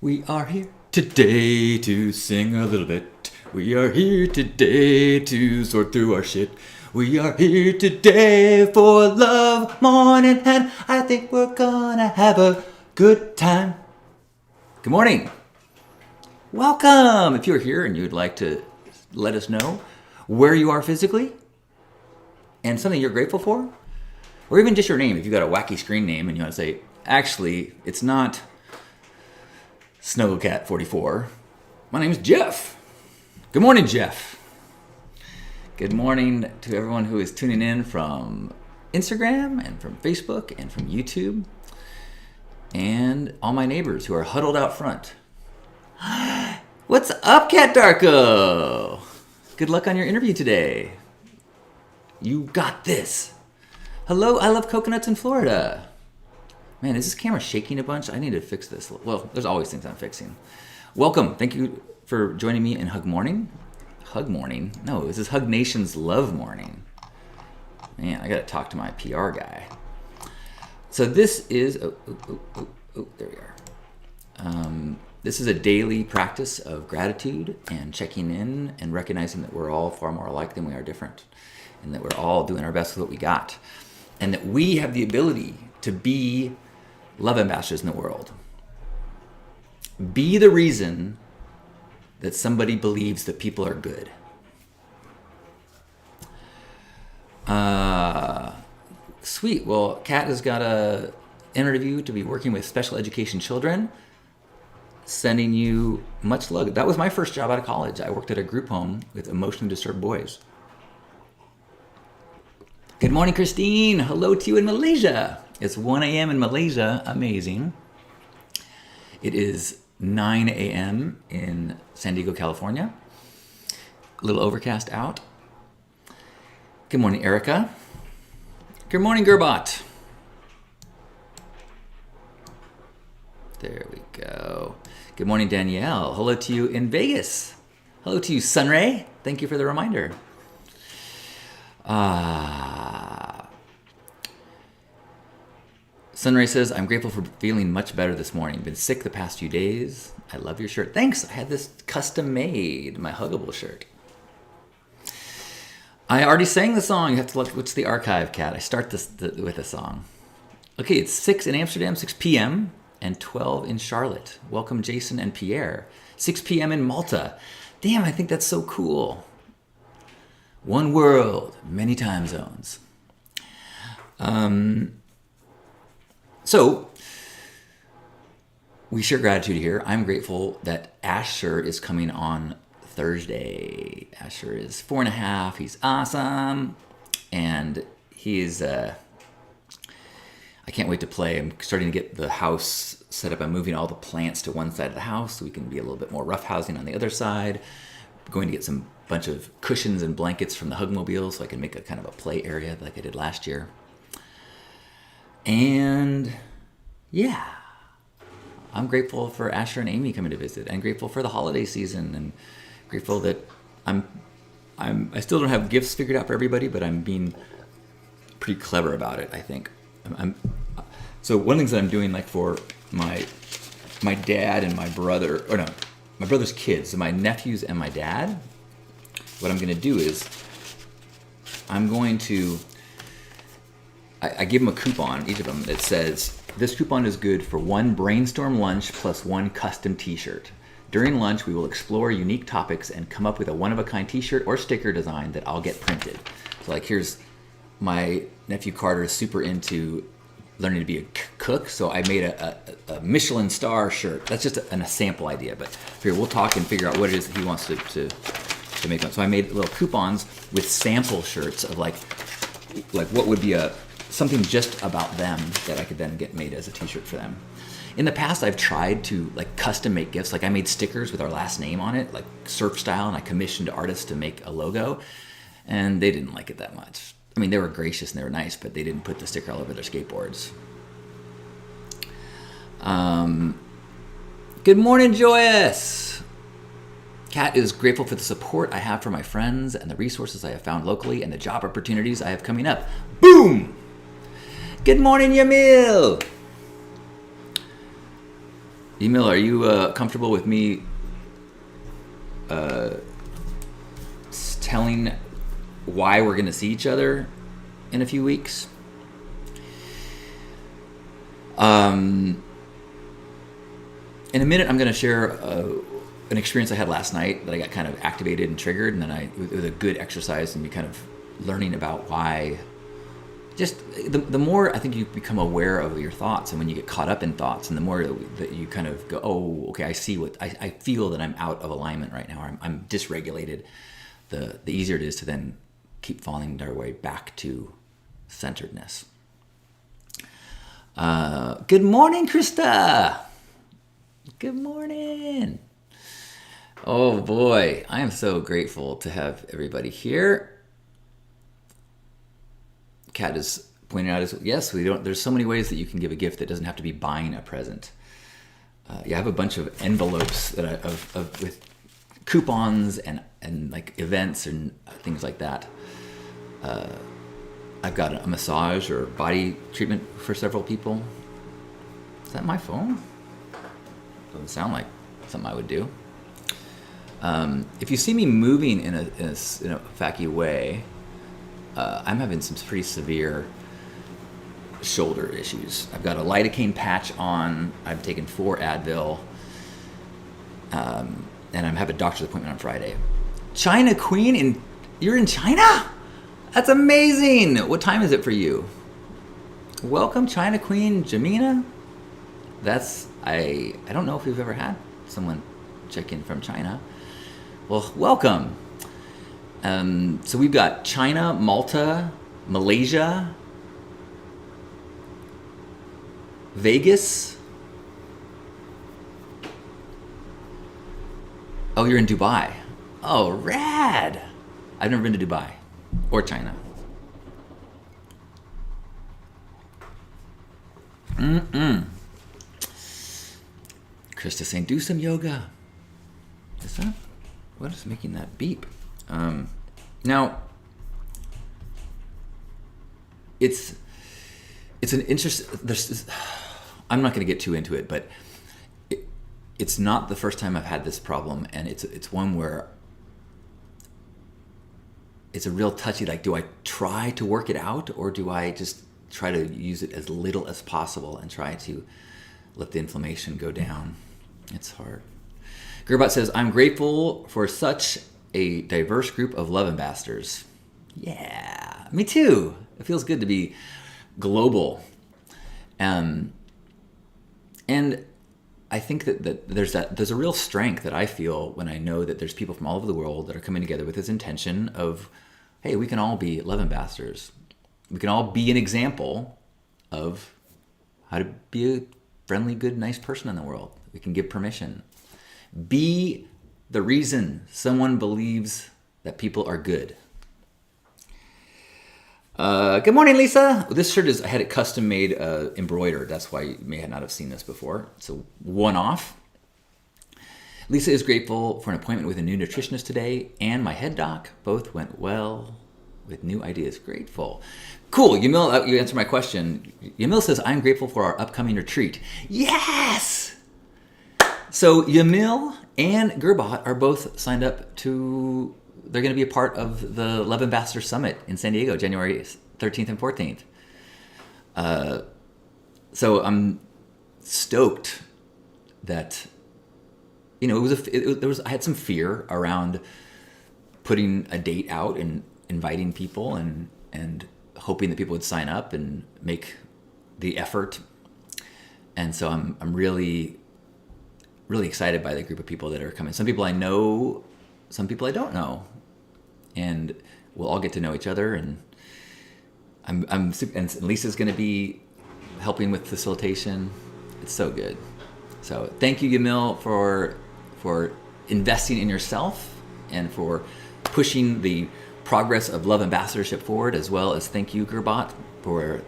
We are here today to sing a little bit. We are here today to sort through our shit. We are here today for love morning, and I think we're gonna have a good time. Good morning. Welcome. If you're here and you'd like to let us know where you are physically and something you're grateful for, or even just your name, if you've got a wacky screen name and you want to say, actually, it's not Snowcat44. My name is Jeff. Good morning, Jeff. Good morning to everyone who is tuning in from Instagram and from Facebook and from YouTube, and all my neighbors who are huddled out front. What's up, Cat Darko? Good luck on your interview today. You got this. Hello, I love coconuts in Florida. Man, is this camera shaking a bunch? I need to fix this. Well, there's always things I'm fixing. Welcome. Thank you for joining me in Hug Morning. Hug Morning? No, this is Hug Nation's Love Morning. Man, I got to talk to my PR guy. So this is... there we are. This is a daily practice of gratitude and checking in and recognizing that we're all far more alike than we are different, and that we're all doing our best with what we got, and that we have the ability to be love ambassadors in the world. Be the reason that somebody believes that people are good. Sweet. Well, Kat has got a interview to be working with special education children. Sending you much love. That was my first job out of college. I worked at a group home with emotionally disturbed boys. Good morning, Christine. Hello to you in Malaysia. It's 1 a.m. in Malaysia. Amazing. It is 9 a.m. in San Diego, California. A little overcast out. Good morning, Erica. Good morning, Gerbot. There we go. Good morning, Danielle. Hello to you in Vegas. Hello to you, Sunray. Thank you for the reminder. Sunray says, I'm grateful for feeling much better this morning. Been sick the past few days. I love your shirt. Thanks. I had this custom made, my Huggable shirt. I already sang the song. You have to look, what's the archive, Cat? I start this with a song. Okay, it's 6 in Amsterdam, 6 p.m., and 12 in Charlotte. Welcome, Jason and Pierre. 6 p.m. in Malta. Damn, I think that's so cool. One world, many time zones. So, we share gratitude here. I'm grateful that Asher is coming on Thursday. Asher is 4.5. He's awesome. And he is... I can't wait to play. I'm starting to get the house set up. I'm moving all the plants to one side of the house so we can be a little bit more roughhousing on the other side. I'm going to get some bunch of cushions and blankets from the Hugmobile so I can make a kind of a play area like I did last year. And yeah, I'm grateful for Asher and Amy coming to visit. I'm grateful for the holiday season, and grateful that I still don't have gifts figured out for everybody, but I'm being pretty clever about it, I think. So one of the things that I'm doing, like for my dad and my brother, or no, my brother's kids, so my nephews and my dad, what I'm going to do is I'm going to, I give them a coupon, each of them, that says, this coupon is good for one brainstorm lunch plus one custom t-shirt. During lunch, we will explore unique topics and come up with a one-of-a-kind t-shirt or sticker design that I'll get printed. So like here's, my nephew Carter is super into learning to be a cook, so I made a Michelin star shirt. That's just a sample idea, but here we'll talk and figure out what it is that he wants to make them. So I made little coupons with sample shirts of like what would be something just about them that I could then get made as a t-shirt for them. In the past, I've tried to like custom make gifts. Like I made stickers with our last name on it, like surf style, and I commissioned artists to make a logo, and they didn't like it that much. I mean, they were gracious and they were nice, but they didn't put the sticker all over their skateboards. Good morning, Joyous. Kat is grateful for the support I have for my friends and the resources I have found locally and the job opportunities I have coming up. Boom! Good morning, Yamil. Emil, are you comfortable with me telling why we're going to see each other in a few weeks? In a minute, I'm going to share an experience I had last night that I got kind of activated and triggered, and then it was a good exercise and me kind of learning about why. Just the more I think you become aware of your thoughts, and when you get caught up in thoughts, and the more that you kind of go, oh, okay, I see what I feel that I'm out of alignment right now, or I'm dysregulated. The easier it is to then keep falling our way back to centeredness. Good morning, Krista. Good morning. Oh boy, I am so grateful to have everybody here. Kat is pointing out, yes, there's so many ways that you can give a gift that doesn't have to be buying a present. I have a bunch of envelopes that with coupons and like events and things like that. I've got a massage or body treatment for several people. Is that my phone? Doesn't sound like something I would do. If you see me moving in a facky way, I'm having some pretty severe shoulder issues. I've got a lidocaine patch on. I've taken 4 Advil. And I have a doctor's appointment on Friday. China Queen, you're in China? That's amazing. What time is it for you? Welcome, China Queen Jamina. I don't know if we've ever had someone check in from China. Well, welcome. So we've got China, Malta, Malaysia, Vegas. Oh, you're in Dubai. Oh, rad. I've never been to Dubai or China. Krista saying, do some yoga. Is that, what is making that beep? Now, it's an interest. I'm not going to get too into it, but it's not the first time I've had this problem, and it's one where it's a real touchy. Like, do I try to work it out, or do I just try to use it as little as possible and try to let the inflammation go down? It's hard. Gerbot says, I'm grateful for such a diverse group of love ambassadors. Yeah, me too. It feels good to be global. And I think that there's a real strength that I feel when I know that there's people from all over the world that are coming together with this intention of, hey, we can all be love ambassadors. We can all be an example of how to be a friendly, good, nice person in the world. We can give permission. Be the reason someone believes that people are good. Good morning, Lisa. This shirt I had it custom made, embroidered. That's why you may not have seen this before. So one off. Lisa is grateful for an appointment with a new nutritionist today and my head doc. Both went well with new ideas. Grateful. Cool. Yamil, you answered my question. Yamil says, I'm grateful for our upcoming retreat. Yes! So Yamil and Gerbot are both signed up to, they're going to be a part of the Love Ambassador Summit in San Diego, January 13th and 14th. So I'm stoked that, I had some fear around putting a date out and inviting people and hoping that people would sign up and make the effort. And so I'm really, really excited by the group of people that are coming. Some people I know, some people I don't know, and we'll all get to know each other. And and Lisa's going to be helping with facilitation. It's so good. So thank you, Yamil, for investing in yourself and for pushing the progress of Love Ambassadorship forward, as well as thank you, Gerbot, for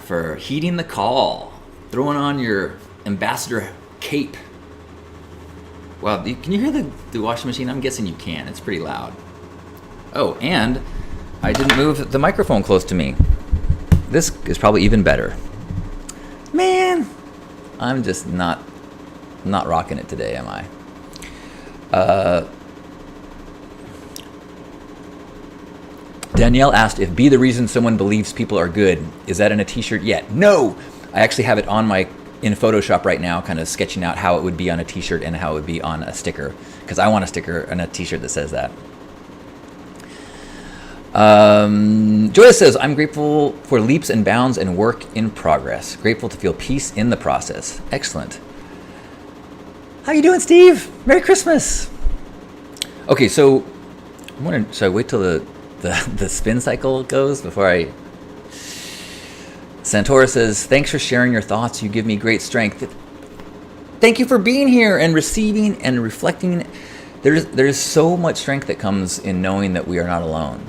for heeding the call, throwing on your ambassador cape. Wow, can you hear the washing machine? I'm guessing you can. It's pretty loud. Oh, and I didn't move the microphone close to me. This is probably even better. Man, I'm just not rocking it today, am I? Danielle asked if "be the reason someone believes people are good" is that in a t-shirt yet? No, I actually have it in Photoshop right now, kind of sketching out how it would be on a t-shirt and how it would be on a sticker, because I want a sticker and a t-shirt that says that. Joyce says, I'm grateful for leaps and bounds and work in progress. Grateful to feel peace in the process. Excellent. How you doing, Steve? Merry Christmas. Okay, so should I wait till the spin cycle goes before I... Santora says, thanks for sharing your thoughts. You give me great strength. Thank you for being here and receiving and reflecting. There's so much strength that comes in knowing that we are not alone.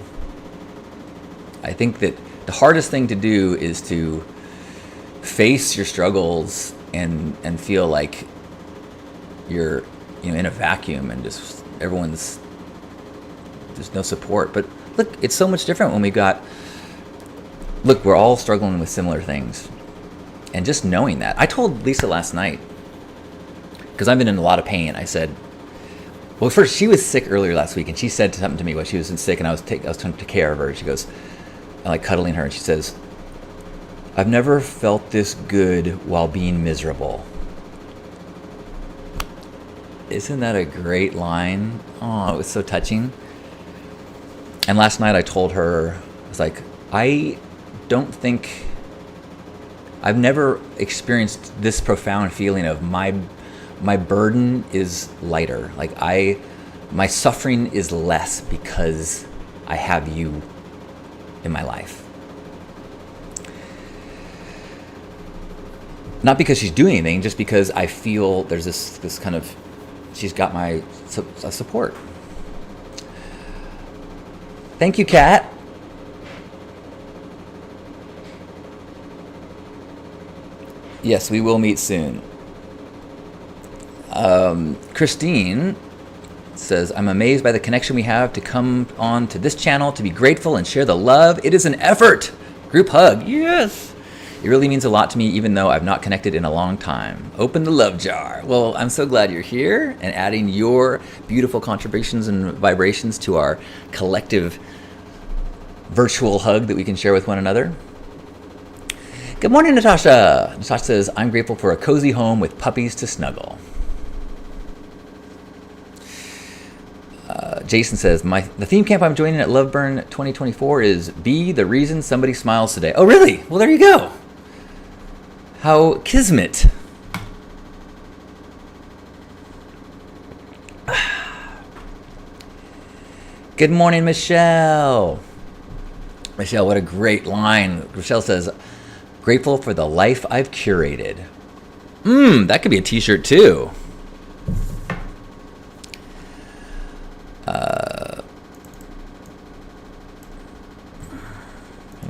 I think that the hardest thing to do is to face your struggles and feel like you're in a vacuum and just there's no support. But look, it's so much different when we're all struggling with similar things. And just knowing that. I told Lisa last night, because I've been in a lot of pain, I said, well, first, she was sick earlier last week, and she said something to me while she was sick, and I was trying to take care of her, and she goes, like cuddling her, and she says, I've never felt this good while being miserable. Isn't that a great line? Oh, it was so touching. And last night I told her, I was like, I've never experienced this profound feeling of my burden is lighter. Like my suffering is less because I have you in my life. Not because she's doing anything, just because I feel there's this kind of, she's got my support. Thank you, Kat. Yes, we will meet soon. Christine says, I'm amazed by the connection we have to come on to this channel to be grateful and share the love. It is an effort. Group hug. Yes. It really means a lot to me, even though I've not connected in a long time. Open the love jar. Well, I'm so glad you're here and adding your beautiful contributions and vibrations to our collective virtual hug that we can share with one another. Good morning, Natasha. Natasha says, I'm grateful for a cozy home with puppies to snuggle. Jason says, the theme camp I'm joining at Loveburn 2024 is Be the Reason Somebody Smiles Today. Oh, really? Well, there you go. How kismet. Good morning, Michelle. Michelle, what a great line. Michelle says, grateful for the life I've curated. That could be a t-shirt too.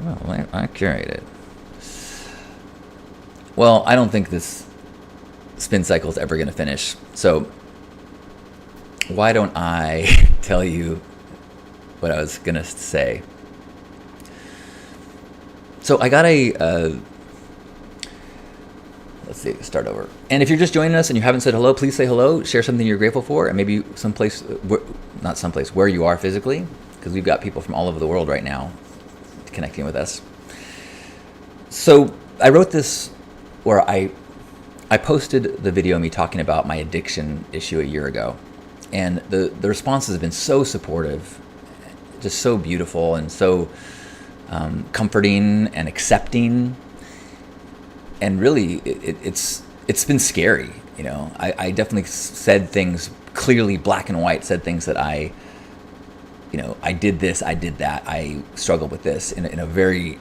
Well, I curated. Well, I don't think this spin cycle is ever going to finish. So why don't I tell you what I was going to say? So I got let's see, start over. And if you're just joining us and you haven't said hello, please say hello, share something you're grateful for, and maybe where you are physically, because we've got people from all over the world right now connecting with us. So I wrote this, or I posted the video of me talking about my addiction issue a year ago, and the responses have been so supportive, just so beautiful and so comforting and accepting. And really, it's been scary. I definitely said things clearly, black and white, said things that I did this, I did that, I struggled with this in a very,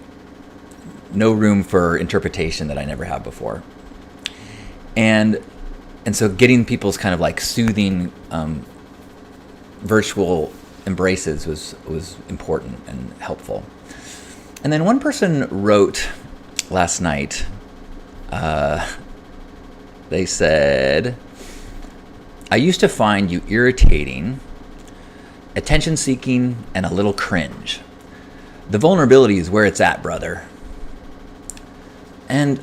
no room for interpretation that I never have before. And so getting people's kind of like soothing virtual embraces was important and helpful. And then one person wrote last night, they said, I used to find you irritating, attention-seeking, and a little cringe. The vulnerability is where it's at, brother. And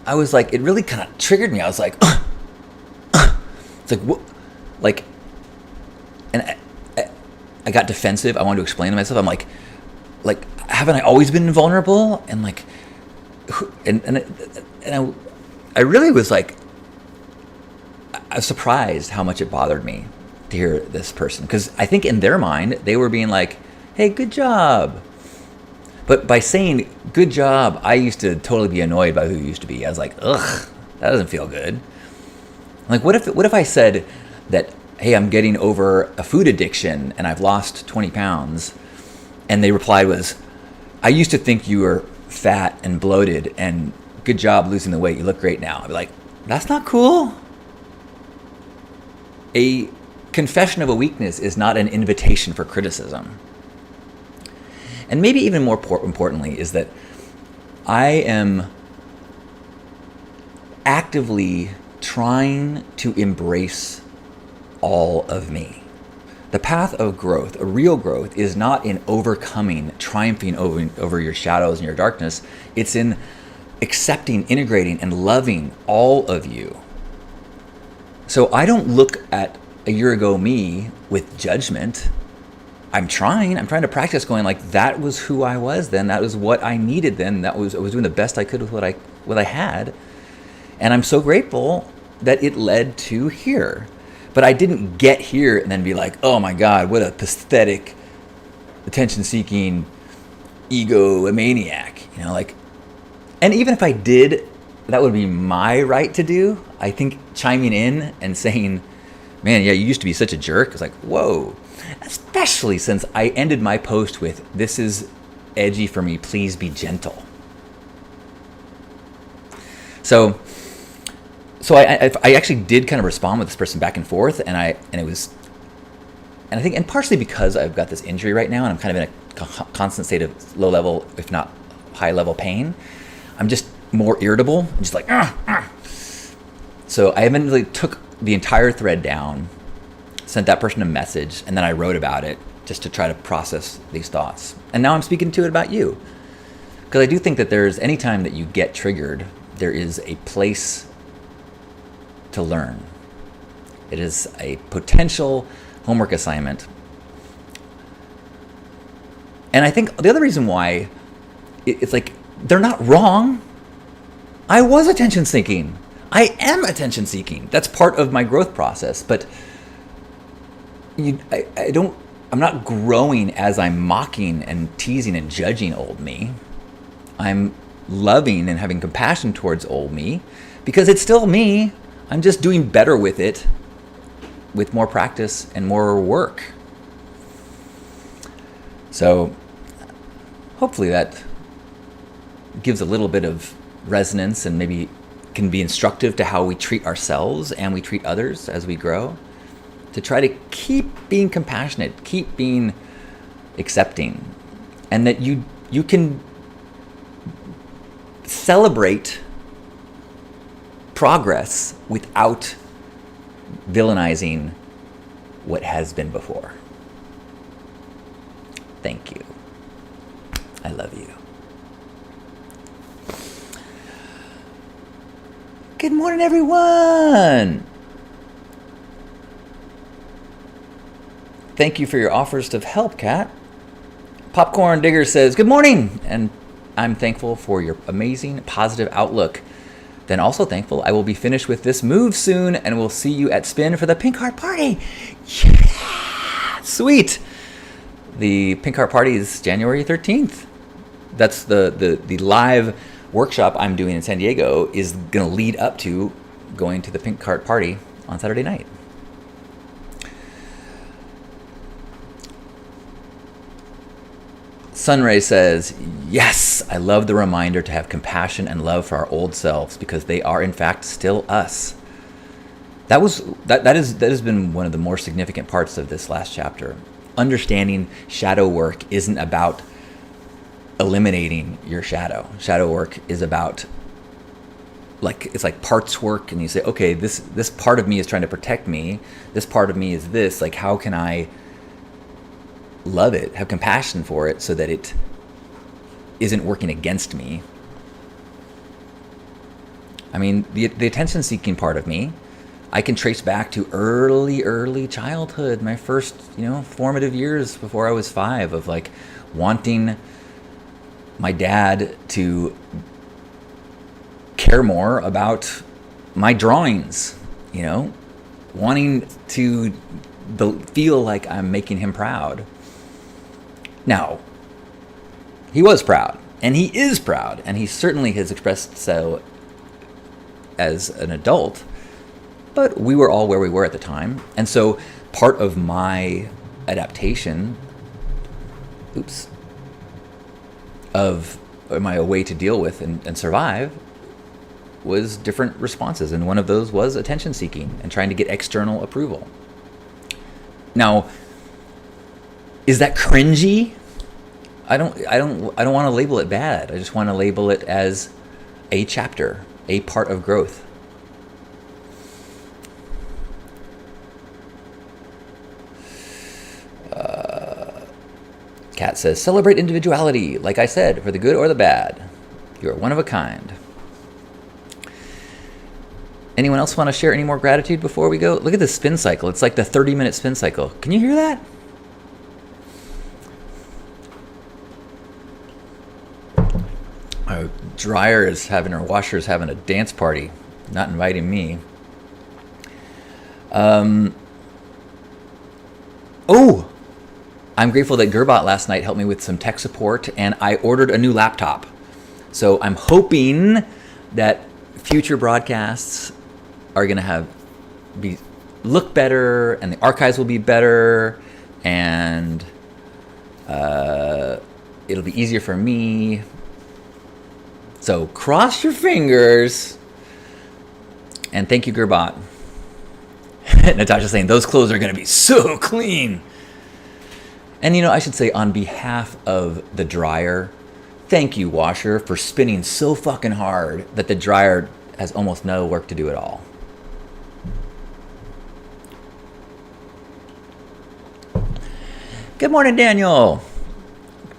I was like, it really kind of triggered me. I was like, it's like, what? Like, and I got defensive. I wanted to explain to myself. I'm like, haven't I always been vulnerable? And like, I really was like, I was surprised how much it bothered me to hear this person, because I think in their mind they were being like, "Hey, good job." But by saying "good job," I used to totally be annoyed by who you used to be. I was like, "Ugh, that doesn't feel good." Like, what if I said that, "Hey, I'm getting over a food addiction and I've lost 20 pounds," and they replied was, "I used to think you were fat and bloated, and good job losing the weight. You look great now." I'd be like, "That's not cool." A confession of a weakness is not an invitation for criticism. And maybe even more importantly is that I am actively trying to embrace all of me. The path of growth, a real growth, is not in overcoming, triumphing over your shadows and your darkness. It's in accepting, integrating, and loving all of you. So I don't look at a year ago me with judgment. I'm trying to practice going like, that was who I was then. That was what I needed then. I was doing the best I could with what I had. And I'm so grateful that it led to here. But I didn't get here and then be like, oh my God, what a pathetic, attention-seeking egomaniac. And even if I did, that would be my right to do. I think chiming in and saying, man, yeah, you used to be such a jerk. It's like, whoa. Especially since I ended my post with, this is edgy for me, please be gentle. So I actually did kind of respond with this person back and forth, and I think, and partially because I've got this injury right now and I'm kind of in a constant state of low level, if not high level pain, I'm just more irritable. I'm just like, So I eventually took the entire thread down, sent that person a message, and then I wrote about it just to try to process these thoughts. And now I'm speaking to it about you. Because I do think that any time that you get triggered, there is a place to learn. It is a potential homework assignment. And I think the other reason why it's like, they're not wrong. I was attention seeking. I am attention seeking. That's part of my growth process. But I'm not growing as I'm mocking and teasing and judging old me. I'm loving and having compassion towards old me because it's still me. I'm just doing better with it, with more practice and more work. So hopefully that gives a little bit of resonance and maybe can be instructive to how we treat ourselves and we treat others as we grow, to try to keep being compassionate, keep being accepting, and that you can celebrate progress without villainizing what has been before. Thank you. I love you. Good morning, everyone. Thank you for your offers of help, Kat. Popcorn Digger says, good morning, and I'm thankful for your amazing positive outlook. Then also thankful I will be finished with this move soon, and we'll see you at Spin for the Pink Heart Party. Yeah, sweet. The Pink Heart Party is January 13th. That's the live workshop I'm doing in San Diego is going to lead up to going to the Pink Heart Party on Saturday night. Sunray says, yes, I love the reminder to have compassion and love for our old selves because they are in fact still us. That has been one of the more significant parts of this last chapter. Understanding shadow work isn't about eliminating your shadow. Shadow work is about, it's like parts work, and you say, okay, this part of me is trying to protect me. This part of me is this. Like, how can I love it, have compassion for it so that it isn't working against me? I mean, the attention-seeking part of me, I can trace back to early childhood, my first, formative years before I was 5, of like wanting my dad to care more about my drawings, wanting to feel like I'm making him proud. Now, he was proud, and he is proud, and he certainly has expressed so as an adult, but we were all where we were at the time. And so part of my adaptation, of my way to deal with and survive was different responses. And one of those was attention seeking and trying to get external approval. Now, is that cringy? I don't want to label it bad. I just want to label it as a chapter, a part of growth. Kat says, celebrate individuality. Like I said, for the good or the bad. You are one of a kind. Anyone else want to share any more gratitude before we go? Look at this spin cycle. It's like the 30-minute spin cycle. Can you hear that? Our washer is having a dance party, not inviting me. I'm grateful that Gerbot last night helped me with some tech support, and I ordered a new laptop. So I'm hoping that future broadcasts are going to look better, and the archives will be better, and it'll be easier for me. So cross your fingers. And thank you, Gerbot. Natasha's saying those clothes are going to be so clean. And I should say, on behalf of the dryer, thank you, washer, for spinning so fucking hard that the dryer has almost no work to do at all. Good morning, Daniel.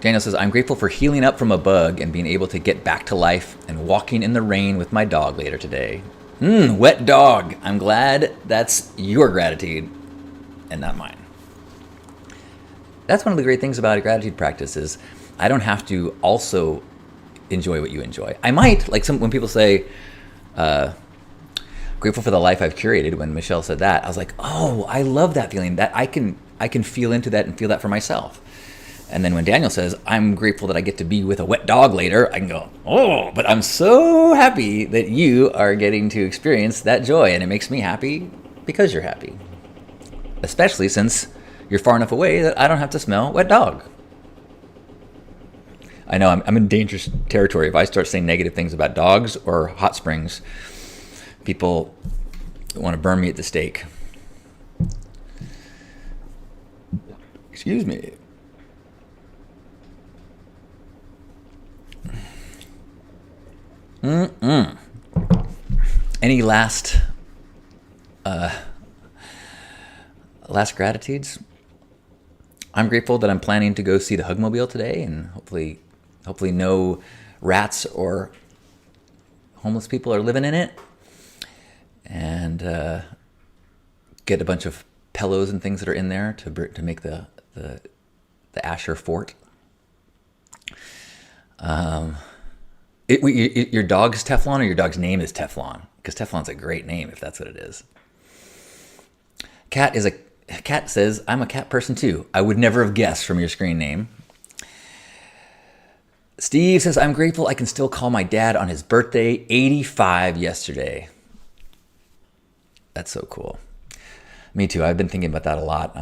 Daniel says, I'm grateful for healing up from a bug and being able to get back to life and walking in the rain with my dog later today. Wet dog. I'm glad that's your gratitude and not mine. That's one of the great things about a gratitude practice is I don't have to also enjoy what you enjoy. I might, like when people say, grateful for the life I've curated, when Michelle said that, I was like, oh, I love that feeling, that I can feel into that and feel that for myself. And then when Daniel says, I'm grateful that I get to be with a wet dog later, I can go, oh, but I'm so happy that you are getting to experience that joy. And it makes me happy because you're happy. Especially since you're far enough away that I don't have to smell wet dog. I know I'm in dangerous territory. If I start saying negative things about dogs or hot springs, people want to burn me at the stake. Excuse me. Any last gratitudes? I'm grateful that I'm planning to go see the Hugmobile today, and hopefully no rats or homeless people are living in it, and get a bunch of pillows and things that are in there to make the Asher fort. Your dog's Teflon, or your dog's name is Teflon? Because Teflon's a great name if that's what it is. Cat says, I'm a cat person too. I would never have guessed from your screen name. Steve says, I'm grateful I can still call my dad on his birthday, 85 yesterday. That's so cool. Me too. I've been thinking about that a lot.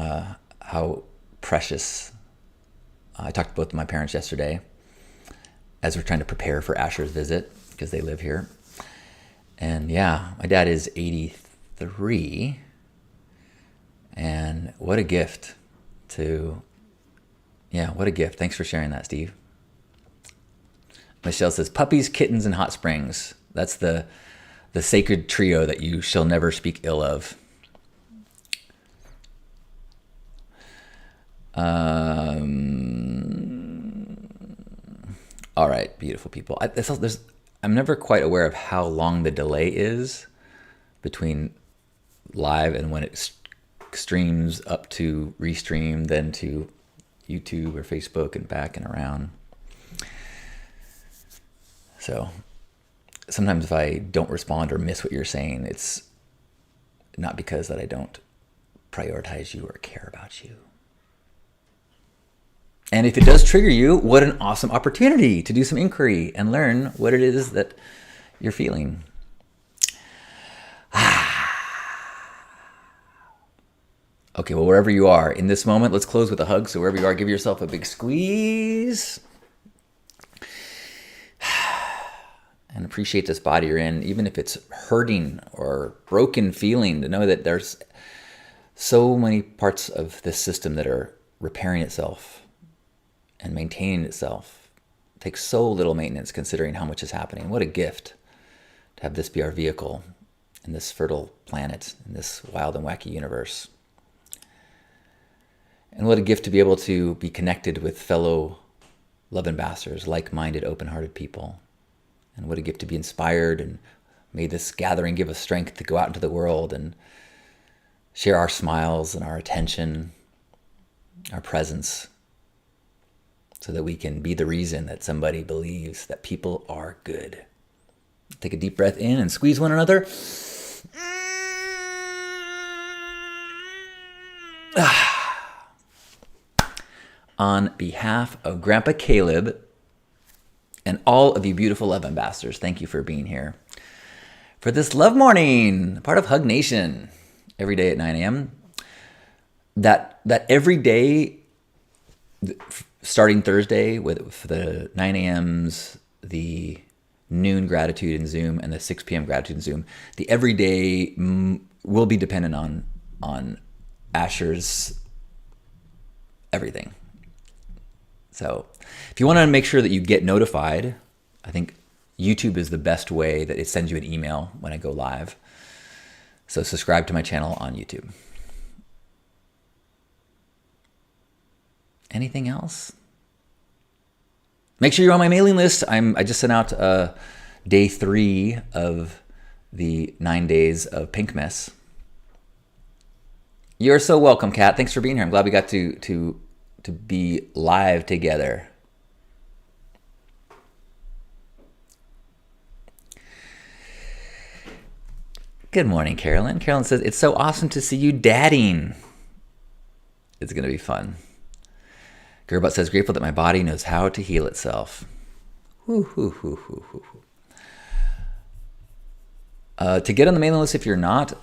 How precious. I talked to both of my parents yesterday as we're trying to prepare for Asher's visit because they live here. And yeah, my dad is 83. And what a gift what a gift. Thanks for sharing that, Steve. Michelle says, puppies, kittens, and hot springs. That's the sacred trio that you shall never speak ill of. All right, beautiful people. I'm never quite aware of how long the delay is between live and when it streams up to restream, then to YouTube or Facebook and back and around. So sometimes if I don't respond or miss what you're saying, it's not because that I don't prioritize you or care about you. And if it does trigger you, what an awesome opportunity to do some inquiry and learn what it is that you're feeling. Okay, well, wherever you are in this moment, let's close with a hug. So wherever you are, give yourself a big squeeze. And appreciate this body you're in, even if it's hurting or broken feeling, to know that there's so many parts of this system that are repairing itself and maintaining itself. It takes so little maintenance considering how much is happening. What a gift to have this be our vehicle in this fertile planet, in this wild and wacky universe. And what a gift to be able to be connected with fellow love ambassadors, like-minded, open-hearted people. And what a gift to be inspired, and may this gathering give us strength to go out into the world and share our smiles and our attention, our presence, so that we can be the reason that somebody believes that people are good. Take a deep breath in and squeeze one another. On behalf of Grandpa Caleb and all of you beautiful love ambassadors, thank you for being here for this Love Morning, part of Hug Nation, every day at 9 a.m. That every day, starting Thursday with the 9 a.m.s, the noon gratitude in Zoom, and the 6 p.m. gratitude in Zoom, the everyday will be dependent on Asher's everything. So if you want to make sure that you get notified, I think YouTube is the best way that it sends you an email when I go live. So subscribe to my channel on YouTube. Anything else? Make sure you're on my mailing list. I just sent out day 3 of the 9 days of Pink Mess. You're so welcome, Kat. Thanks for being here. I'm glad we got to be live together. Good morning, Carolyn. Carolyn says, it's so awesome to see you dadding. It's going to be fun. Gerbot says, grateful that my body knows how to heal itself. To get on the mailing list, if you're not,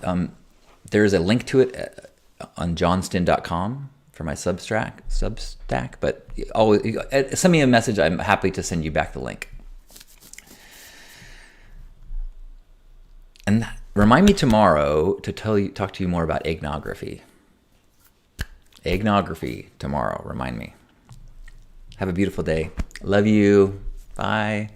there's a link to it on johnston.com for my Substack, but always send me a message. I'm happy to send you back the link. And remind me tomorrow to talk to you more about egnography. Egnography tomorrow. Remind me. Have a beautiful day. Love you. Bye.